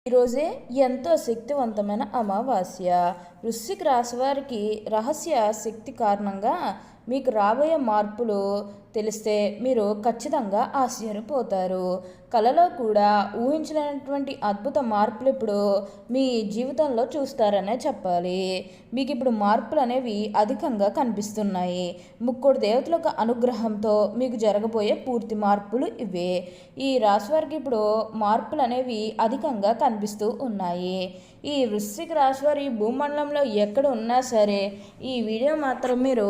ఈరోజే ఎంతో శక్తివంతమైన అమావాస్య. వృశ్చిక రాశి వారికి రహస్య శక్తి కారణంగా మీకు రాబోయే మార్పులు తెలిస్తే మీరు ఖచ్చితంగా ఆశ్చర్యపోతారు. కలలో కూడా ఊహించలేనటువంటి అద్భుత మార్పులు ఇప్పుడు మీ జీవితంలో చూస్తారనే చెప్పాలి. మీకు ఇప్పుడు మార్పులు అనేవి అధికంగా కనిపిస్తున్నాయి. ముక్కోటి దేవతల యొక్క అనుగ్రహంతో మీకు జరగబోయే పూర్తి మార్పులు ఇవే. ఈ రాశి వారికి ఇప్పుడు మార్పులు అనేవి అధికంగా కనిపిస్తూ ఉన్నాయి. ఈ వృశ్చిక రాశి వారి భూమండలంలో ఎక్కడ ఉన్నా సరే ఈ వీడియో మాత్రం మీరు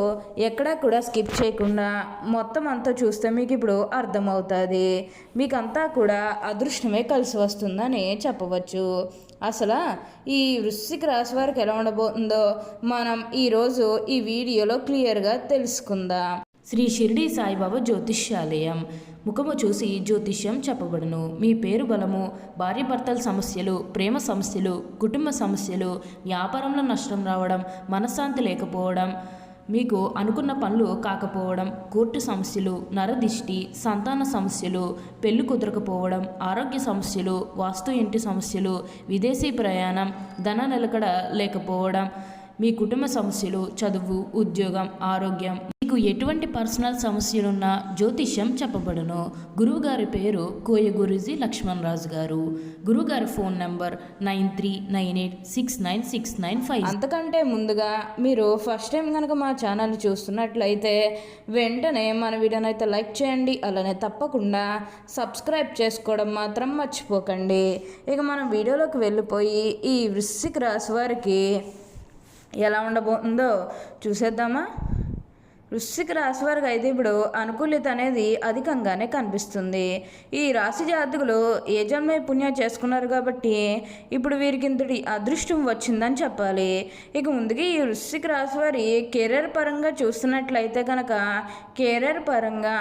ఎక్కడా కూడా స్కిప్ చేయకుండా మొత్తం అంతా చూస్తే మీకు ఇప్పుడు అర్థమవుతుంది. మీకంతా కూడా అదృష్టమే కలిసి వస్తుందని చెప్పవచ్చు. అసలు ఈ వృశ్చిక రాశి వారికి ఎలా ఉండబోతుందో మనం ఈరోజు ఈ వీడియోలో క్లియర్గా తెలుసుకుందాం. శ్రీ షిరిడి సాయిబాబా జ్యోతిష్యాలయం. ముఖము చూసి జ్యోతిష్యం చెప్పబడును. మీ పేరు బలము, భార్యాభర్తల సమస్యలు, ప్రేమ సమస్యలు, కుటుంబ సమస్యలు, వ్యాపారంలో నష్టం రావడం, మనశ్శాంతి లేకపోవడం, మీకు అనుకున్న పనులు కాకపోవడం, కోర్టు సమస్యలు, నరదిష్టి, సంతాన సమస్యలు, పెళ్లి కుదరకపోవడం, ఆరోగ్య సమస్యలు, వాస్తు ఇంటి సమస్యలు, విదేశీ ప్రయాణం, ధన నిలకడ లేకపోవడం, మీ కుటుంబ సమస్యలు, చదువు, ఉద్యోగం, ఆరోగ్యం, మీకు ఎటువంటి పర్సనల్ సమస్యలున్నా జ్యోతిష్యం చెప్పబడును. గురువుగారి పేరు కోయ గురూజీ లక్ష్మణ్ రాజు గారు. గురువుగారి ఫోన్ నెంబర్ 9398696995. అంతకంటే ముందుగా మీరు ఫస్ట్ టైం కనుక మా ఛానల్ చూస్తున్నట్లయితే వెంటనే మన వీడియోని అయితే లైక్ చేయండి. అలానే తప్పకుండా సబ్స్క్రైబ్ చేసుకోవడం మాత్రం మర్చిపోకండి. ఇక మనం వీడియోలోకి వెళ్ళిపోయి ఈ వృశ్చిక రాశి వారికి ఎలా ఉండబోతుందో చూసేద్దామా. వృశ్చిక రాశి వారికి అయితే ఇప్పుడు అనుకూలిత అనేది అధికంగానే కనిపిస్తుంది. ఈ రాశి జాతకులు ఏ జన్మే పుణ్యం చేసుకున్నారు కాబట్టి ఇప్పుడు వీరికి ఇంతటి అదృష్టం వచ్చిందని చెప్పాలి. ఇక ముందుగా ఈ వృశ్చిక రాశి వారి కెరీర్ పరంగా చూస్తున్నట్లయితే కనుక కెరీర్ పరంగా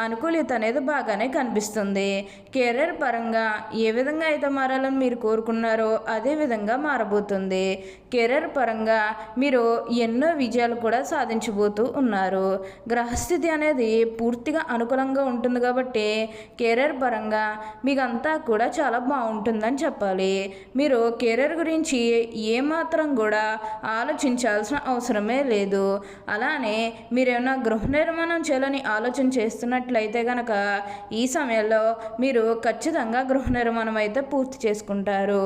అనుకూలిత అనేది బాగానే కనిపిస్తుంది. కెరీర్ పరంగా ఏ విధంగా అయితే మారాలని మీరు కోరుకున్నారో అదే విధంగా మారబోతుంది. కెరీర్ పరంగా మీరు ఎన్నో విజయాలు కూడా సాధించబోతూ ఉన్నారు. గ్రహస్థితి అనేది పూర్తిగా అనుకూలంగా ఉంటుంది కాబట్టి కెరీర్ పరంగా మీకంతా కూడా చాలా బాగుంటుందని చెప్పాలి. మీరు కెరీర్ గురించి ఏమాత్రం కూడా ఆలోచించాల్సిన అవసరమే లేదు. అలానే మీరేమైనా గృహ నిర్మాణం చేయాలని ఆలోచన చేస్తున్నట్లయితే కనుక ఈ సమయంలో మీరు ఖచ్చితంగా గృహ నిర్మాణం అయితే పూర్తి చేసుకుంటారు.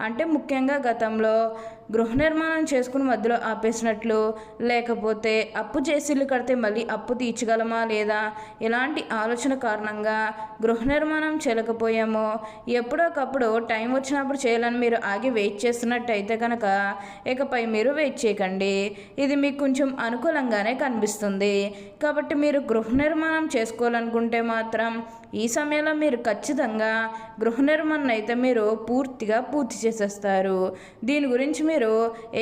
అంటే ముఖ్యంగా గతంలో గృహ నిర్మాణం చేసుకుని మధ్యలో ఆపేసినట్లు, లేకపోతే అప్పు చేసి ఇల్లు కడితే మళ్ళీ అప్పు తీర్చగలమా లేదా ఇలాంటి ఆలోచన కారణంగా గృహ నిర్మాణం చేయలేకపోయామో, ఎప్పుడోకప్పుడు టైం వచ్చినప్పుడు చేయాలని మీరు ఆగి వెయిట్ చేస్తున్నట్టయితే కనుక ఇకపై మీరు వెయిట్ చేయకండి. ఇది మీకు కొంచెం అనుకూలంగానే కనిపిస్తుంది. కాబట్టి మీరు గృహ నిర్మాణం చేసుకోవాలనుకుంటే మాత్రం ఈ సమయంలో మీరు ఖచ్చితంగా గృహ నిర్మాణం అయితే మీరు పూర్తిగా పూర్తి చేసేస్తారు. దీని గురించి మీరు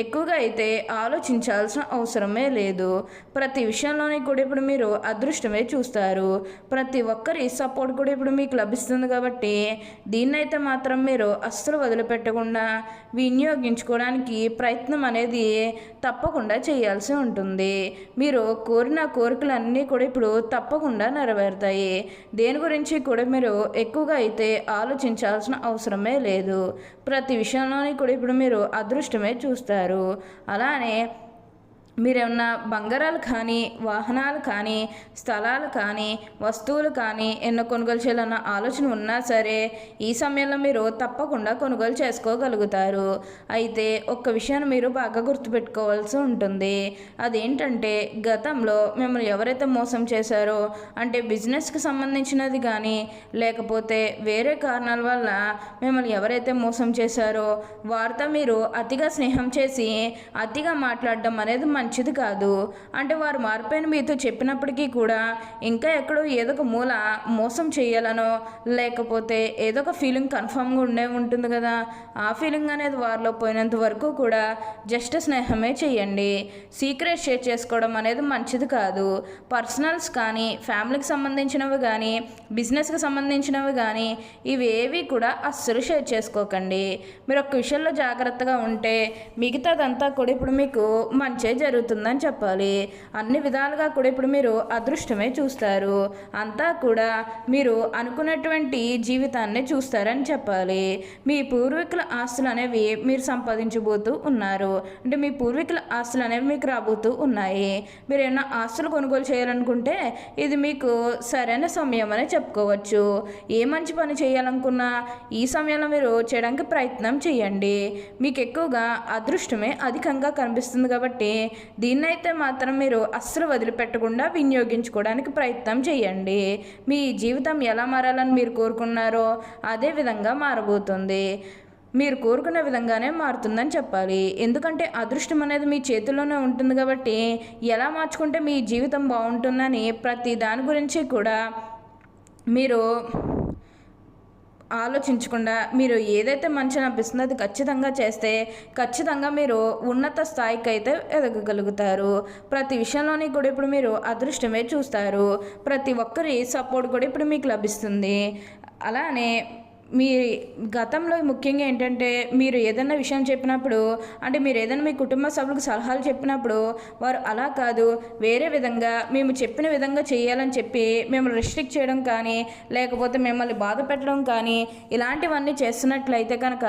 ఎక్కువగా అయితే ఆలోచించాల్సిన అవసరమే లేదు. ప్రతి విషయంలోని కూడా ఇప్పుడు మీరు అదృష్టమే చూస్తారు. ప్రతి ఒక్కరి సపోర్ట్ కూడా ఇప్పుడు మీకు లభిస్తుంది కాబట్టి దీన్నైతే మాత్రం మీరు అస్సలు వదిలిపెట్టకుండా వినియోగించుకోవడానికి ప్రయత్నం అనేది తప్పకుండా చేయాల్సి ఉంటుంది. మీరు కోరిన కోరికలన్నీ కూడా ఇప్పుడు తప్పకుండా నెరవేరుతాయి. దేని గురించి కూడా మీరు ఎక్కువగా అయితే ఆలోచించాల్సిన అవసరమే లేదు. ప్రతి విషయంలోని కూడా ఇప్పుడు మీరు అదృష్టమే చూస్తారు. అలానే మీరేమన్నా బంగారాలు కానీ, వాహనాలు కానీ, స్థలాలు కానీ, వస్తువులు కానీ ఎన్నో కొనుగోలు చేయాలన్న ఆలోచన ఉన్నా సరే ఈ సమయంలో మీరు తప్పకుండా కొనుగోలు చేసుకోగలుగుతారు. అయితే ఒక్క విషయాన్ని మీరు బాగా గుర్తుపెట్టుకోవాల్సి ఉంటుంది. అదేంటంటే గతంలో మిమ్మల్ని ఎవరైతే మోసం చేశారో, అంటే బిజినెస్కి సంబంధించినది కానీ లేకపోతే వేరే కారణాల వల్ల మిమ్మల్ని ఎవరైతే మోసం చేశారో వారితో మీరు అతిగా స్నేహం చేసి అతిగా మాట్లాడడం అనేది మంచిది కాదు. అంటే వారు మారిపోయిన మీతో చెప్పినప్పటికీ కూడా ఇంకా ఎక్కడో ఏదో ఒక మూల మోసం చేయాలనో లేకపోతే ఏదో ఒక ఫీలింగ్ కన్ఫామ్గా ఉంటుంది కదా, ఆ ఫీలింగ్ అనేది వారిలో పోయినంత వరకు కూడా జస్ట్ స్నేహమే చేయండి. సీక్రెట్ షేర్ చేసుకోవడం అనేది మంచిది కాదు. పర్సనల్స్ కానీ, ఫ్యామిలీకి సంబంధించినవి కానీ, బిజినెస్కి సంబంధించినవి కానీ ఇవేవి కూడా అస్సలు షేర్ చేసుకోకండి. మీరు ఒక విషయంలో జాగ్రత్తగా ఉంటే మిగతాదంతా కూడా ఇప్పుడు మీకు మంచి జరుగుతుంది. జరుగుతుందని చెప్పాలి. అన్ని విధాలుగా కూడా ఇప్పుడు మీరు అదృష్టమే చూస్తారు. అంతా కూడా మీరు అనుకున్నటువంటి జీవితాన్ని చూస్తారని చెప్పాలి. మీ పూర్వీకుల ఆస్తులు అనేవి మీరు సంపాదించబోతూ ఉన్నారు. అంటే మీ పూర్వీకుల ఆస్తులు అనేవి మీకు రాబోతూ ఉన్నాయి. మీరు ఏమైనా ఆస్తులు కొనుగోలు చేయాలనుకుంటే ఇది మీకు సరైన సమయం అనే చెప్పుకోవచ్చు. ఏ మంచి పని చేయాలనుకున్నా ఈ సమయంలో మీరు చేయడానికి ప్రయత్నం చేయండి. మీకు ఎక్కువగా అదృష్టమే అధికంగా కనిపిస్తుంది కాబట్టి దీన్నైతే మాత్రం మీరు అస్సలు వదిలిపెట్టకుండా వినియోగించుకోవడానికి ప్రయత్నం చేయండి. మీ జీవితం ఎలా మారాలని మీరు కోరుకున్నారో అదే విధంగా మారబోతుంది. మీరు కోరుకున్న విధంగానే మారుతుందని చెప్పాలి. ఎందుకంటే అదృష్టం అనేది మీ చేతుల్లోనే ఉంటుంది కాబట్టి ఎలా మార్చుకుంటే మీ జీవితం బాగుంటుందని ప్రతి దాని గురించి కూడా మీరు ఆలోచించకుండా మీరు ఏదైతే మంచి అనిపిస్తుందో అది ఖచ్చితంగా చేస్తే ఖచ్చితంగా మీరు ఉన్నత స్థాయికి అయితే ఎదగగలుగుతారు. ప్రతి విషయంలోని కూడా ఇప్పుడు మీరు అదృష్టమే చూస్తారు. ప్రతి ఒక్కరి సపోర్ట్ కూడా ఇప్పుడు మీకు లభిస్తుంది. అలానే మీ గతంలో ముఖ్యంగా ఏంటంటే మీరు ఏదైనా విషయం చెప్పినప్పుడు అంటే మీరు ఏదైనా మీ కుటుంబ సభ్యులకు సలహాలు చెప్పినప్పుడు వారు అలా కాదు వేరే విధంగా మేము చెప్పిన విధంగా చేయాలని చెప్పి మిమ్మల్ని రిస్ట్రిక్ట్ చేయడం కానీ లేకపోతే మిమ్మల్ని బాధ పెట్టడం కానీ ఇలాంటివన్నీ చేస్తున్నట్లయితే కనుక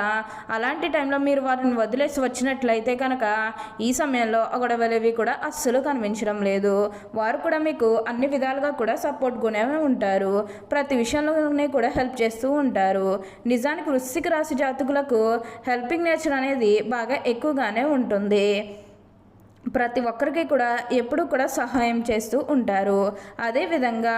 అలాంటి టైంలో మీరు వారిని వదిలేసి వచ్చినట్లయితే కనుక ఈ సమయంలో గొడవలేవి కూడా అస్సలు కనిపించడం లేదు. వారు కూడా మీకు అన్ని విధాలుగా కూడా సపోర్ట్గానే ఉంటారు. ప్రతి విషయంలోనే కూడా హెల్ప్ చేస్తూ ఉంటారు. నిజానికి వృశ్చిక రాశి జాతకులకు హెల్పింగ్ నేచర్ అనేది బాగా ఎక్కువగానే ఉంటుంది. ప్రతి ఒక్కరికి కూడా ఎప్పుడు కూడా సహాయం చేస్తూ ఉంటారు. అదేవిధంగా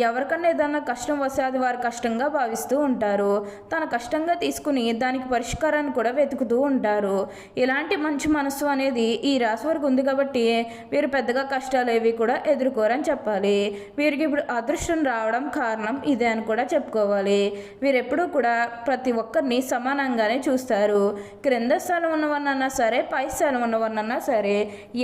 ఎవరికన్నా ఏదన్నా కష్టం వస్తే అది వారు కష్టంగా భావిస్తూ ఉంటారు. తన కష్టంగా తీసుకుని దానికి పరిష్కారాన్ని కూడా వెతుకుతూ ఉంటారు. ఇలాంటి మంచి మనస్సు అనేది ఈ రాశి వరకు ఉంది కాబట్టి వీరు పెద్దగా కష్టాలు ఏవి కూడా ఎదుర్కోరని చెప్పాలి. వీరికి ఇప్పుడు అదృష్టం రావడం కారణం ఇదే అని కూడా చెప్పుకోవాలి. వీరెప్పుడూ కూడా ప్రతి ఒక్కరిని సమానంగానే చూస్తారు. క్రింద స్థానం ఉన్నవారినన్నా సరే పై స్థానం ఉన్నవారినన్నా సరే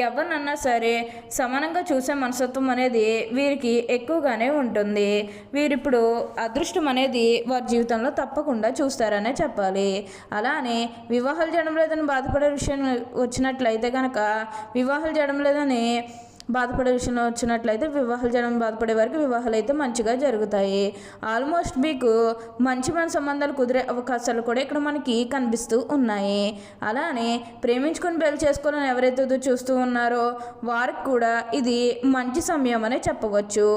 ఎవరినన్నా సరే సమానంగా చూసే మనస్తత్వం అనేది వీరికి ఎక్కువగానే ఉంటుంది. వీరిప్పుడు అదృష్టం అనేది వారి జీవితంలో తప్పకుండా చూస్తారనే చెప్పాలి. అలానే వివాహాలు చేయడం లేదని బాధపడే విషయం వచ్చినట్లయితే కనుక వివాహాలు చేయడం లేదని బాధపడే విషయంలో వచ్చినట్లయితే వివాహాలు చేయడం బాధపడే వారికి వివాహాలు అయితే మంచిగా జరుగుతాయి. ఆల్మోస్ట్ మీకు మంచి సంబంధాలు కుదిరే అవకాశాలు కూడా ఇక్కడ మనకి కనిపిస్తూ ఉన్నాయి. అలానే ప్రేమించుకొని పెళ్లి చేసుకోవాలని ఎవరైతే చూస్తూ ఉన్నారో వారికి కూడా ఇది మంచి సమయం అనే చెప్పవచ్చు.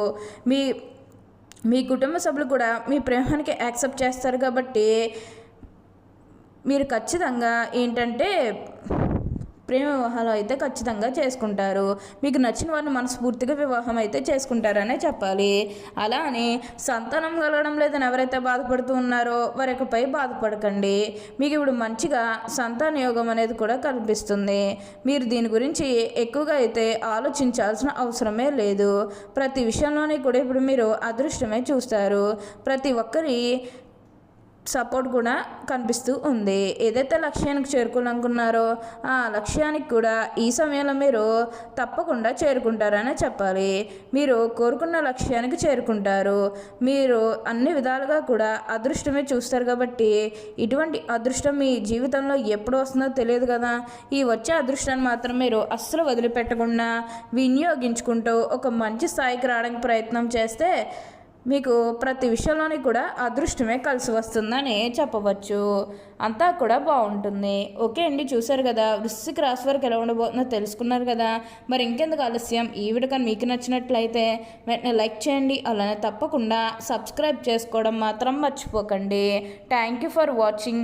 మీ కుటుంబ సభ్యులు కూడా మీ ప్రేమానికి యాక్సెప్ట్ చేస్తారు కాబట్టి మీరు ఖచ్చితంగా ఏంటంటే ప్రేమ వివాహాలు అయితే ఖచ్చితంగా చేసుకుంటారు. మీకు నచ్చిన వారిని మనస్ఫూర్తిగా వివాహం అయితే చేసుకుంటారనే చెప్పాలి. అలానే సంతానం కలగడం లేదని ఎవరైతే బాధపడుతూ ఉన్నారో వారిపై బాధపడకండి. మీకు ఇప్పుడు మంచిగా సంతాన యోగం అనేది కూడా కనిపిస్తుంది. మీరు దీని గురించి ఎక్కువగా అయితే ఆలోచించాల్సిన అవసరమే లేదు. ప్రతి విషయంలోనే కూడా ఇప్పుడు మీరు అదృష్టమే చూస్తారు. ప్రతి ఒక్కరి సపోర్ట్ కూడా కనిపిస్తూ ఉంది. ఏదైతే లక్ష్యానికి చేరుకోవాలనుకున్నారో ఆ లక్ష్యానికి కూడా ఈ సమయంలో మీరు తప్పకుండా చేరుకుంటారనే చెప్పాలి. మీరు కోరుకున్న లక్ష్యానికి చేరుకుంటారు. మీరు అన్ని విధాలుగా కూడా అదృష్టమే చూస్తారు కాబట్టి ఇటువంటి అదృష్టం మీ జీవితంలో ఎప్పుడు వస్తుందో తెలియదు కదా. ఈ వచ్చే అదృష్టాన్ని మాత్రం మీరు అస్సలు వదిలిపెట్టకుండా వినియోగించుకుంటూ ఒక మంచి స్థాయికి రావడానికి ప్రయత్నం చేస్తే మీకు ప్రతి విషయంలోని కూడా అదృష్టమే కలిసి వస్తుందని చెప్పవచ్చు. అంతా కూడా బాగుంటుంది. ఓకే అండి, చూసారు కదా వృశ్చిక రాశి వరకు ఎలా ఉండబోతుందో తెలుసుకున్నారు కదా. మరి ఇంకెందుకు ఆలస్యం, ఈ వీడియో కానీ మీకు నచ్చినట్లయితే వెంటనే లైక్ చేయండి. అలానే తప్పకుండా సబ్స్క్రైబ్ చేసుకోవడం మాత్రం మర్చిపోకండి. Thank you for watching.